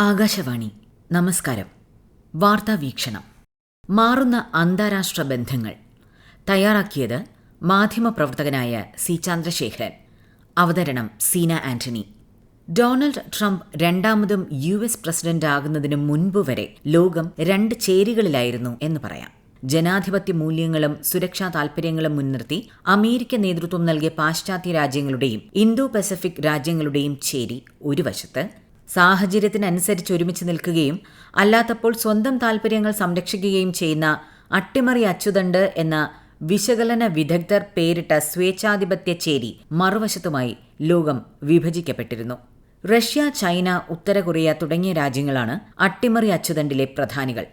ആകാശവാണി നമസ്കാരം. വാർത്താ വീക്ഷണം. മാറുന്ന അന്താരാഷ്ട്ര ബന്ധങ്ങൾ. തയ്യാറാക്കിയത് മാധ്യമപ്രവർത്തകനായ സി ചന്ദ്രശേഖരൻ. അവതരണം സീന ആന്റണി. ഡൊണാൾഡ് ട്രംപ് രണ്ടാമതും US പ്രസിഡന്റ് ആകുന്നതിനു മുൻപ് വരെ ലോകം രണ്ട് ചേരികളിലായിരുന്നു എന്ന് പറയാം. ജനാധിപത്യ മൂല്യങ്ങളും സുരക്ഷാ താൽപര്യങ്ങളും മുൻനിർത്തി അമേരിക്ക നേതൃത്വം നൽകിയ പാശ്ചാത്യ രാജ്യങ്ങളുടെയും ഇന്തോ പസഫിക് രാജ്യങ്ങളുടെയും ചേരി ഒരു വശത്ത്, സാഹചര്യത്തിനനുസരിച്ച് ഒരുമിച്ച് നിൽക്കുകയും അല്ലാത്തപ്പോൾ സ്വന്തം താൽപര്യങ്ങൾ സംരക്ഷിക്കുകയും ചെയ്യുന്ന അട്ടിമറി അച്ചുതണ്ട് എന്ന വിശകലന വിദഗ്ധർ പേരിട്ട സ്വേച്ഛാധിപത്യ ചേരി മറുവശത്തുമായി ലോകം വിഭജിക്കപ്പെട്ടിരുന്നു. റഷ്യ, ചൈന, ഉത്തര കൊറിയ തുടങ്ങിയ രാജ്യങ്ങളാണ് അട്ടിമറി അച്ചുതണ്ടിലെ പ്രധാനികൾ.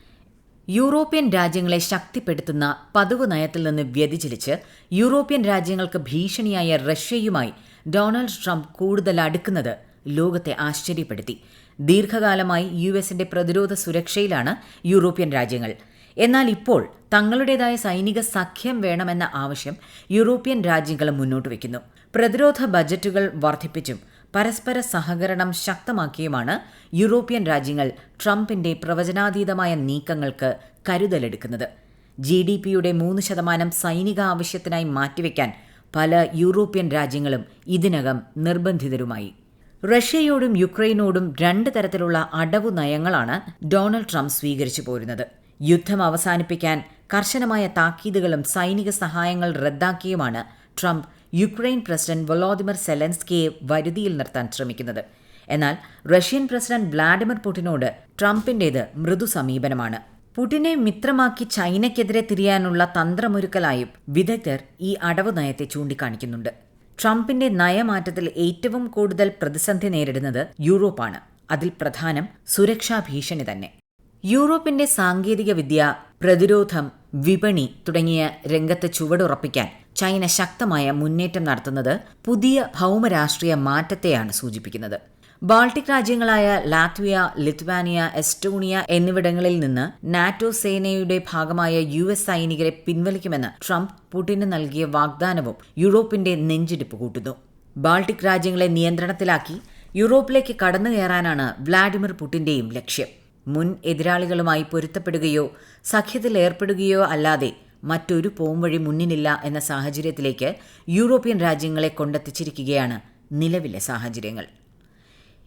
യൂറോപ്യൻ രാജ്യങ്ങളെ ശക്തിപ്പെടുത്തുന്ന പതിവ് നയത്തിൽ നിന്ന് വ്യതിചലിച്ച് യൂറോപ്യൻ രാജ്യങ്ങൾക്ക് ഭീഷണിയായ റഷ്യയുമായി ഡൊണാൾഡ് ട്രംപ് കൂടുതൽ അടുക്കുന്നത് ലോകത്തെ ആശ്ചര്യപ്പെടുത്തി. ദീർഘകാലമായി US പ്രതിരോധ സുരക്ഷയിലാണ് യൂറോപ്യൻ രാജ്യങ്ങൾ. എന്നാൽ ഇപ്പോൾ തങ്ങളുടേതായ സൈനിക സഖ്യം വേണമെന്ന ആവശ്യം യൂറോപ്യൻ രാജ്യങ്ങൾ മുന്നോട്ട് വയ്ക്കുന്നു. പ്രതിരോധ ബജറ്റുകൾ വർദ്ധിപ്പിച്ചും പരസ്പര സഹകരണം ശക്തമാക്കിയുമാണ് യൂറോപ്യൻ രാജ്യങ്ങൾ ട്രംപിന്റെ പ്രവചനാതീതമായ നീക്കങ്ങൾക്ക് കരുതലെടുക്കുന്നത്. GDPയുടെ 3% സൈനിക ആവശ്യത്തിനായി മാറ്റിവെക്കാൻ പല യൂറോപ്യൻ രാജ്യങ്ങളും ഇതിനകം നിർബന്ധിതരുമായി. റഷ്യയോടും യുക്രൈനോടും രണ്ട് തരത്തിലുള്ള അടവു നയങ്ങളാണ് ഡൊണാൾഡ് ട്രംപ് സ്വീകരിച്ചു പോരുന്നത്. യുദ്ധം അവസാനിപ്പിക്കാൻ കർശനമായ താക്കീതുകളും സൈനിക സഹായങ്ങൾ റദ്ദാക്കിയുമാണ് ട്രംപ് യുക്രൈൻ പ്രസിഡന്റ് വൊളോദിമിർ സെലൻസ്കിയെ വരുതിയിൽ നിർത്താൻ ശ്രമിക്കുന്നത്. എന്നാൽ റഷ്യൻ പ്രസിഡന്റ് വ്ളാഡിമിർ പുടിനോട് ട്രംപിന്റേത് മൃദു സമീപനമാണ്. പുടിനെ മിത്രമാക്കി ചൈനയ്ക്കെതിരെ തിരിയാനുള്ള തന്ത്രമൊരുക്കലായും വിദഗ്ധർ ഈ അടവു നയത്തെ ചൂണ്ടിക്കാണിക്കുന്നുണ്ട്. ട്രംപിന്റെ നയമാറ്റത്തിൽ ഏറ്റവും കൂടുതൽ പ്രതിസന്ധി നേരിടുന്നത് യൂറോപ്പാണ്. അതിൽ പ്രധാനം സുരക്ഷാ ഭീഷണി തന്നെ. യൂറോപ്പിന്റെ സാങ്കേതിക വിദ്യ, പ്രതിരോധം, വിപണി തുടങ്ങിയ രംഗത്ത് ചുവടുറപ്പിക്കാൻ ചൈന ശക്തമായ മുന്നേറ്റം നടത്തുന്നത് പുതിയ ഭൗമരാഷ്ട്രീയ മാറ്റത്തെയാണ് സൂചിപ്പിക്കുന്നത്. ബാൾട്ടിക് രാജ്യങ്ങളായ ലാത്വിയ, ലിത്വാനിയ, എസ്റ്റോണിയ എന്നിവിടങ്ങളിൽ നിന്ന് നാറ്റോ സേനയുടെ ഭാഗമായ US സൈനികരെ പിൻവലിക്കുമെന്ന് ട്രംപ് പുടിന് നൽകിയ വാഗ്ദാനവും യൂറോപ്പിന്റെ നെഞ്ചിടിപ്പ് കൂട്ടുന്നു. ബാൾട്ടിക് രാജ്യങ്ങളെ നിയന്ത്രണത്തിലാക്കി യൂറോപ്പിലേക്ക് കടന്നുകയറാനാണ് വ്ളാഡിമിർ പുടിന്റെയും ലക്ഷ്യം. മുൻ എതിരാളികളുമായി പൊരുത്തപ്പെടുകയോ സഖ്യത്തിൽ ഏർപ്പെടുകയോ അല്ലാതെ മറ്റൊരു പോംവഴി മുന്നിലില്ല എന്ന സാഹചര്യത്തിലേക്ക് യൂറോപ്യൻ രാജ്യങ്ങളെ കൊണ്ടെത്തിച്ചിരിക്കുകയാണ് നിലവിലെ സാഹചര്യങ്ങൾ.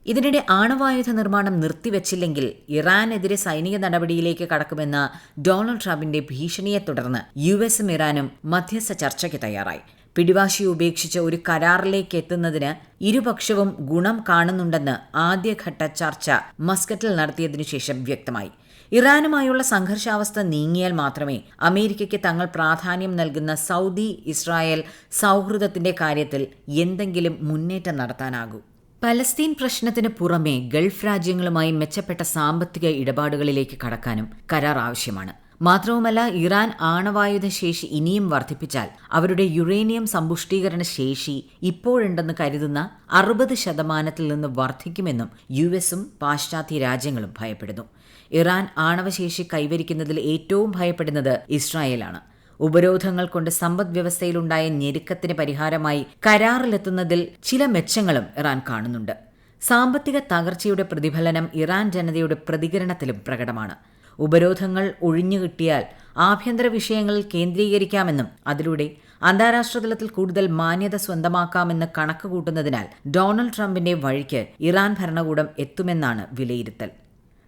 ഇതിനിടെ ആണവായുധ നിർമ്മാണം നിർത്തിവച്ചില്ലെങ്കിൽ ഇറാനെതിരെ സൈനിക നടപടിയിലേക്ക് കടക്കുമെന്ന ഡൊണാൾഡ് ട്രംപിന്റെ ഭീഷണിയെ തുടർന്ന് USഉം ഇറാനും മധ്യസ്ഥ ചർച്ചയ്ക്ക് തയ്യാറായി. പിടിവാശി ഉപേക്ഷിച്ച് ഒരു കരാറിലേക്ക് എത്തുന്നതിന് ഇരുപക്ഷവും ഗുണം കാണുന്നുണ്ടെന്ന് ആദ്യഘട്ട ചർച്ച മസ്കറ്റിൽ നടത്തിയതിനു ശേഷം വ്യക്തമായി. ഇറാനുമായുള്ള സംഘർഷാവസ്ഥ നീങ്ങിയാൽ മാത്രമേ അമേരിക്കയ്ക്ക് തങ്ങൾ പ്രാധാന്യം നൽകുന്ന സൗദി ഇസ്രായേൽ സൗഹൃദത്തിന്റെ കാര്യത്തിൽ എന്തെങ്കിലും മുന്നേറ്റം നടത്താനാകൂ. പലസ്തീൻ പ്രശ്നത്തിന് പുറമെ ഗൾഫ് രാജ്യങ്ങളുമായി മെച്ചപ്പെട്ട സാമ്പത്തിക ഇടപാടുകളിലേക്ക് കടക്കാനും കരാർ ആവശ്യമാണ്. മാത്രവുമല്ല, ഇറാൻ ആണവായുധ ശേഷി ഇനിയും വർദ്ധിപ്പിച്ചാൽ അവരുടെ യുറേനിയം സമ്പുഷ്ടീകരണ ശേഷി ഇപ്പോഴുണ്ടെന്ന് കരുതുന്ന 60% നിന്ന് വർദ്ധിക്കുമെന്നും USഉം പാശ്ചാത്യ രാജ്യങ്ങളും ഭയപ്പെടുന്നു. ഇറാൻ ആണവശേഷി കൈവരിക്കുന്നതിൽ ഏറ്റവും ഭയപ്പെടുന്നത് ഇസ്രായേലാണ്. ഉപരോധങ്ങൾ കൊണ്ട് സമ്പദ് വ്യവസ്ഥയിലുണ്ടായ ഞെരുക്കത്തിന് പരിഹാരമായി കരാറിലെത്തുന്നതിൽ ചില മെച്ചങ്ങളും ഇറാൻ കാണുന്നുണ്ട്. സാമ്പത്തിക തകർച്ചയുടെ പ്രതിഫലനം ഇറാൻ ജനതയുടെ പ്രതികരണത്തിലും പ്രകടമാണ്. ഉപരോധങ്ങൾ ഒഴിഞ്ഞുകിട്ടിയാൽ ആഭ്യന്തര വിഷയങ്ങളിൽ കേന്ദ്രീകരിക്കാമെന്നും അതിലൂടെ അന്താരാഷ്ട്ര തലത്തിൽ കൂടുതൽ മാന്യത സ്വന്തമാക്കാമെന്ന് കണക്കുകൂട്ടുന്നതിനാൽ ഡൊണാൾഡ് ട്രംപിന്റെ വഴിക്ക് ഇറാൻ ഭരണകൂടം എത്തുമെന്നാണ് വിലയിരുത്തൽ.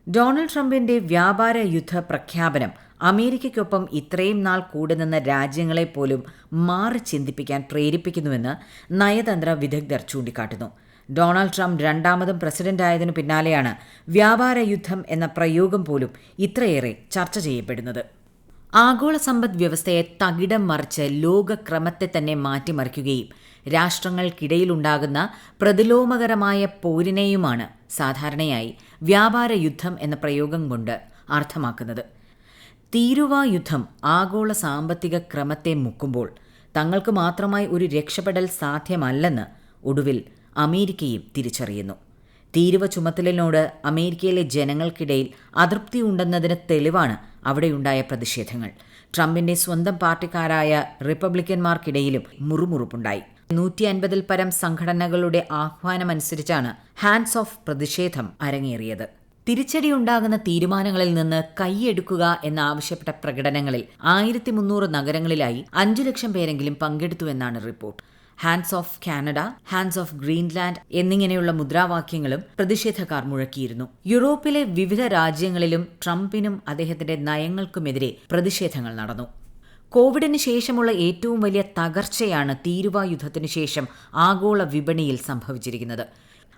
ഡൊണാൾഡ് ട്രംപിന്റെ വ്യാപാര യുദ്ധ പ്രഖ്യാപനം അമേരിക്കയ്ക്കൊപ്പം ഇത്രയും നാൾ കൂടെ നിന്ന രാജ്യങ്ങളെപ്പോലും മാറി ചിന്തിപ്പിക്കാൻ പ്രേരിപ്പിക്കുന്നുവെന്ന് നയതന്ത്ര വിദഗ്ധർ ചൂണ്ടിക്കാട്ടുന്നു. ഡൊണാൾഡ് ട്രംപ് രണ്ടാമതും പ്രസിഡന്റായതിനു പിന്നാലെയാണ് വ്യാപാര യുദ്ധം എന്ന പ്രയോഗം പോലും ഇത്രയേറെ ചർച്ച ചെയ്യപ്പെടുന്നത്. ആഗോള സമ്പദ് വ്യവസ്ഥയെ തകിടം മറിച്ച് ലോകക്രമത്തെ തന്നെ മാറ്റിമറിക്കുകയും രാഷ്ട്രങ്ങൾക്കിടയിലുണ്ടാകുന്ന പ്രതിലോമകരമായ പോരിനെയുമാണ് സാധാരണയായി വ്യാപാര യുദ്ധം എന്ന പ്രയോഗം കൊണ്ട് അർത്ഥമാക്കുന്നത്. തീരുവ യുദ്ധം ആഗോള സാമ്പത്തിക ക്രമത്തെ മുക്കുമ്പോൾ തങ്ങൾക്ക് മാത്രമായി ഒരു രക്ഷപ്പെടൽ സാധ്യമല്ലെന്ന് ഒടുവിൽ അമേരിക്കയും തിരിച്ചറിയുന്നു. തീരുവ ചുമത്തലിനോട് അമേരിക്കയിലെ ജനങ്ങൾക്കിടയിൽ അതൃപ്തിയുണ്ടെന്നതിന് തെളിവാണ് അവിടെയുണ്ടായ പ്രതിഷേധങ്ങൾ. ട്രംപിന്റെ സ്വന്തം പാർട്ടിക്കാരായ റിപ്പബ്ലിക്കന്മാർക്കിടയിലും മുറുമുറുപ്പുണ്ടായി. 150-ൽ പരം സംഘടനകളുടെ ആഹ്വാനമനുസരിച്ചാണ് ഹാൻഡ്സ് ഓഫ് പ്രതിഷേധം അരങ്ങേറിയത്. തിരിച്ചടിയുണ്ടാകുന്ന തീരുമാനങ്ങളിൽ നിന്ന് കൈയെടുക്കുക എന്നാവശ്യപ്പെട്ട പ്രകടനങ്ങളിൽ 1300 നഗരങ്ങളിലായി 5 ലക്ഷം പേരെങ്കിലും പങ്കെടുത്തുവെന്നാണ് report. Hands off Canada, hands off Greenland എന്നിങ്ങനെയുള്ള മുദ്രാവാക്യങ്ങളും പ്രതിഷേധക്കാർ മുഴക്കിയിരുന്നു. യൂറോപ്പിലെ വിവിധ രാജ്യങ്ങളിലും ട്രംപിനും അദ്ദേഹത്തിന്റെ നയങ്ങൾക്കുമെതിരെ പ്രതിഷേധങ്ങൾ നടന്നു. കോവിഡിന് ശേഷമുള്ള ഏറ്റവും വലിയ തകർച്ചയാണ് തീരുവ യുദ്ധത്തിനു ശേഷം ആഗോള വിപണിയിൽ സംഭവിച്ചിരിക്കുന്നത്.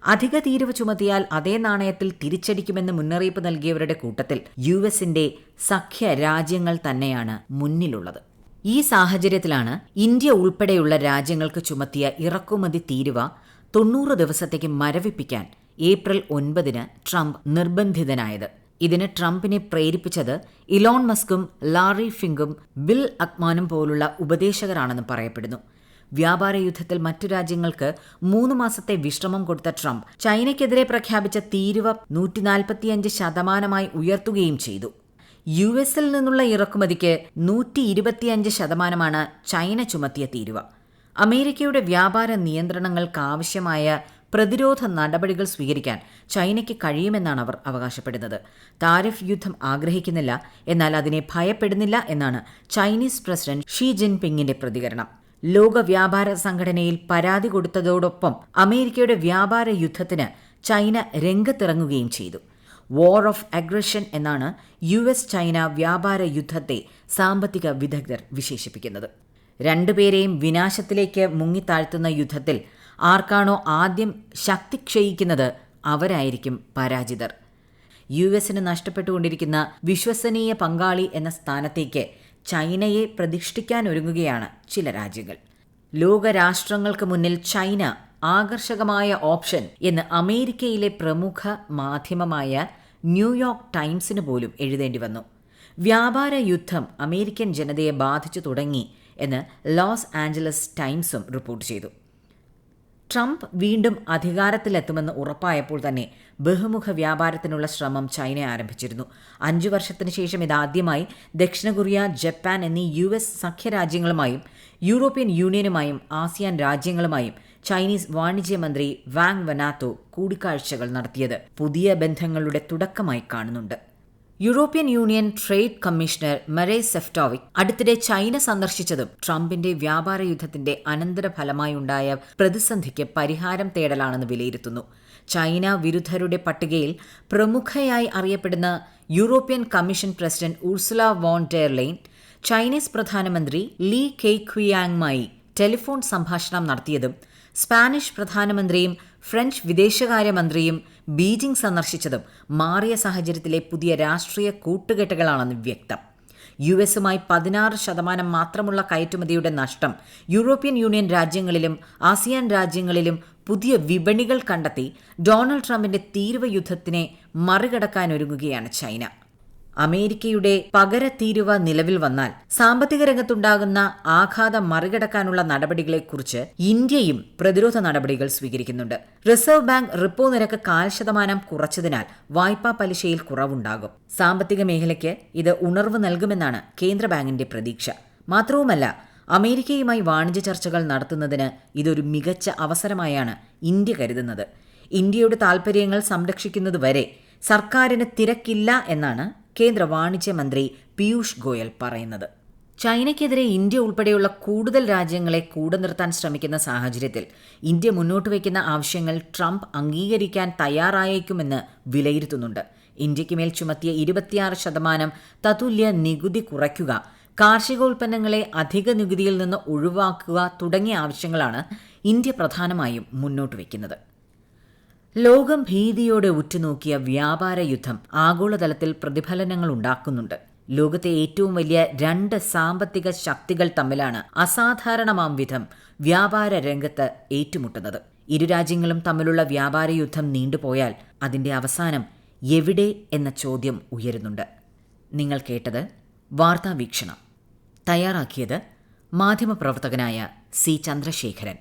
അധിക തീരുവ ചുമത്തിയാൽ അതേ നാണയത്തിൽ തിരിച്ചടിക്കുമെന്ന് മുന്നറിയിപ്പ് നൽകിയവരുടെ കൂട്ടത്തിൽ യുഎസിന്റെ സഖ്യ രാജ്യങ്ങൾ തന്നെയാണ് മുന്നിലുള്ളത്. ഈ സാഹചര്യത്തിലാണ് ഇന്ത്യ ഉൾപ്പെടെയുള്ള രാജ്യങ്ങൾക്ക് ചുമത്തിയ ഇറക്കുമതി തീരുവ 90 ദിവസത്തേക്ക് മരവിപ്പിക്കാൻ ഏപ്രിൽ 9 ട്രംപ് നിർബന്ധിതനായത്. ഇതിന് ട്രംപിനെ പ്രേരിപ്പിച്ചത് ഇലോൺ മസ്കും ലാറി ഫിങ്കും ബിൽ അക്മാനും പോലുള്ള ഉപദേശകരാണെന്ന് പറയപ്പെടുന്നു. വ്യാപാര യുദ്ധത്തിൽ മറ്റു രാജ്യങ്ങൾക്ക് 3 മാസത്തെ വിശ്രമം കൊടുത്ത ട്രംപ് ചൈനയ്ക്കെതിരെ പ്രഖ്യാപിച്ച തീരുവ 145% ഉയർത്തുകയും ചെയ്തു. യുഎസിൽ നിന്നുള്ള ഇറക്കുമതിക്ക് 125% ചൈന ചുമത്തിയ തീരുവ. അമേരിക്കയുടെ വ്യാപാര നിയന്ത്രണങ്ങൾക്കാവശ്യമായ പ്രതിരോധ നടപടികൾ സ്വീകരിക്കാൻ ചൈനയ്ക്ക് കഴിയുമെന്നാണ് അവർ അവകാശപ്പെടുന്നത്. താരിഫ് യുദ്ധം ആഗ്രഹിക്കുന്നില്ല, എന്നാൽ അതിനെ ഭയപ്പെടുന്നില്ല എന്നാണ് ചൈനീസ് പ്രസിഡന്റ് ഷീ ജിൻപിങ്ങിന്റെ പ്രതികരണം. ലോക വ്യാപാര സംഘടനയിൽ പരാതി കൊടുത്തതോടൊപ്പം അമേരിക്കയുടെ വ്യാപാര യുദ്ധത്തിന് ചൈന രംഗത്തിറങ്ങുകയും ചെയ്തു. വാർ ഓഫ് അഗ്രഷൻ എന്നാണ് യുഎസ് ചൈന വ്യാപാര യുദ്ധത്തെ സാമ്പത്തിക വിദഗ്ധർ വിശേഷിപ്പിക്കുന്നത്. രണ്ടുപേരെയും വിനാശത്തിലേക്ക് മുങ്ങിത്താഴ്ത്തുന്ന യുദ്ധത്തിൽ ആർക്കാണോ ആദ്യം ശക്തി ക്ഷയിക്കുന്നത് അവരായിരിക്കും പരാജിതർ. യുഎസിന് നഷ്ടപ്പെട്ടുകൊണ്ടിരിക്കുന്ന വിശ്വസനീയ പങ്കാളി എന്ന സ്ഥാനത്തേക്ക് ചൈനയെ പ്രതിഷ്ഠിക്കാനൊരുങ്ങുകയാണ് ചില രാജ്യങ്ങൾ. ലോകരാഷ്ട്രങ്ങൾക്ക് മുന്നിൽ ചൈന ആകർഷകമായ ഓപ്ഷൻ എന്ന് അമേരിക്കയിലെ പ്രമുഖ മാധ്യമമായ ന്യൂയോർക്ക് ടൈംസിന് പോലും എഴുതേണ്ടി വന്നു. വ്യാപാര യുദ്ധം അമേരിക്കൻ ജനതയെ ബാധിച്ചു തുടങ്ങി എന്ന് ലോസ് ആഞ്ചലസ് ടൈംസും റിപ്പോർട്ട് ചെയ്തു. ട്രംപ് വീണ്ടും അധികാരത്തിലെത്തുമെന്ന് ഉറപ്പായപ്പോൾ തന്നെ ബഹുമുഖ വ്യാപാരത്തിനുള്ള ശ്രമം ചൈന ആരംഭിച്ചിരുന്നു. 5 വർഷത്തിനു ശേഷം ഇതാദ്യമായി ദക്ഷിണ കൊറിയ, ജപ്പാൻ എന്നീ യുഎസ് സഖ്യരാജ്യങ്ങളുമായും യൂറോപ്യൻ യൂണിയനുമായും ആസിയാൻ രാജ്യങ്ങളുമായും ചൈനീസ് വാണിജ്യമന്ത്രി വാങ് വെനാത്തോ കൂടിക്കാഴ്ചകൾ നടത്തിയത് പുതിയ ബന്ധങ്ങളുടെ തുടക്കമായി കാണുന്നുണ്ട്. European union trade commissioner Maros Sefcovic അടുത്തിടെ ചൈന സന്ദർശിച്ചതും ട്രംപിന്റെ വ്യാപാര യുദ്ധത്തിന്റെ അനന്തരഫലമായുണ്ടായ പ്രതിസന്ധിക്ക് പരിഹാരം തേടലാണെന്ന് വിലയിരുത്തുന്നു. ചൈന വിരുദ്ധരുടെ പട്ടികയിൽ പ്രമുഖയായി അറിയപ്പെടുന്ന European commission president Ursula von der Leyen Chinese പ്രധാനമന്ത്രി ലീ കെയ്ക്വിയാങ്ങുമായി ടെലിഫോൺ സംഭാഷണം നടത്തിയതും സ്പാനിഷ് പ്രധാനമന്ത്രിയും ഫ്രഞ്ച് വിദേശകാര്യമന്ത്രിയും ബീജിംഗ് സന്ദർശിച്ചതും മാറിയ സാഹചര്യത്തിലെ പുതിയ രാഷ്ട്രീയ കൂട്ടുകെട്ടുകളാണെന്ന് വ്യക്തം. യുഎസുമായി 16% മാത്രമുള്ള കയറ്റുമതിയുടെ നഷ്ടം യൂറോപ്യൻ യൂണിയൻ രാജ്യങ്ങളിലും ആസിയാൻ രാജ്യങ്ങളിലും പുതിയ വിപണികൾ കണ്ടെത്തി ഡൊണാൾഡ് ട്രംപിന്റെ തീരുവ യുദ്ധത്തിനെ മറികടക്കാനൊരുങ്ങുകയാണ് ചൈന. അമേരിക്കയുടെ പകര തീരുവ നിലവിൽ വന്നാൽ സാമ്പത്തിക രംഗത്തുണ്ടാകുന്ന ആഘാതം മറികടക്കാനുള്ള നടപടികളെക്കുറിച്ച് ഇന്ത്യയും പ്രതിരോധ നടപടികൾ സ്വീകരിക്കുന്നുണ്ട്. റിസർവ് ബാങ്ക് റിപ്പോ നിരക്ക് 0.5% കുറച്ചതിനാൽ വായ്പാ പലിശയിൽ കുറവുണ്ടാകും. സാമ്പത്തിക മേഖലയ്ക്ക് ഇത് ഉണർവ് നൽകുമെന്നാണ് കേന്ദ്ര ബാങ്കിന്റെ പ്രതീക്ഷ. മാത്രവുമല്ല, അമേരിക്കയുമായി വാണിജ്യ ചർച്ചകൾ നടത്തുന്നതിന് ഇതൊരു മികച്ച അവസരമായാണ് ഇന്ത്യ കരുതുന്നത്. ഇന്ത്യയുടെ താൽപ്പര്യങ്ങൾ സംരക്ഷിക്കുന്നതുവരെ സർക്കാരിന് തിരക്കില്ല എന്നാണ് കേന്ദ്ര വാണിജ്യ മന്ത്രി പീയൂഷ് ഗോയൽ പറയുന്നത്. ചൈനയ്ക്കെതിരെ ഇന്ത്യ ഉൾപ്പെടെയുള്ള കൂടുതൽ രാജ്യങ്ങളെ കൂടെ നിർത്താൻ ശ്രമിക്കുന്ന സാഹചര്യത്തിൽ ഇന്ത്യ മുന്നോട്ട് വയ്ക്കുന്ന ആവശ്യങ്ങൾ ട്രംപ് അംഗീകരിക്കാൻ തയ്യാറായേക്കുമെന്ന് വിലയിരുത്തുന്നുണ്ട്. ഇന്ത്യയ്ക്ക് മേൽ ചുമത്തിയ 26% തത്തുല്യ നികുതി കുറയ്ക്കുക, കാർഷികോൽപ്പന്നങ്ങളെ അധിക നികുതിയിൽ നിന്ന് ഒഴിവാക്കുക തുടങ്ങിയ ആവശ്യങ്ങളാണ് ഇന്ത്യ പ്രധാനമായും മുന്നോട്ട് വയ്ക്കുന്നത്. ലോകം ഭീതിയോടെ ഉറ്റുനോക്കിയ വ്യാപാര യുദ്ധം ആഗോളതലത്തിൽ പ്രതിഫലനങ്ങൾ ഉണ്ടാക്കുന്നുണ്ട്. ലോകത്തെ ഏറ്റവും വലിയ 2 സാമ്പത്തിക ശക്തികൾ തമ്മിലാണ് അസാധാരണമാം വിധം വ്യാപാര രംഗത്ത് ഏറ്റുമുട്ടുന്നത്. ഇരു രാജ്യങ്ങളും തമ്മിലുള്ള വ്യാപാര യുദ്ധം നീണ്ടുപോയാൽ അതിന്റെ അവസാനം എവിടെ എന്ന ചോദ്യം ഉയരുന്നുണ്ട്. നിങ്ങൾ കേട്ടത് വാർത്താ വീക്ഷണം. തയ്യാറാക്കിയത് മാധ്യമപ്രവർത്തകനായ സി ചന്ദ്രശേഖരൻ.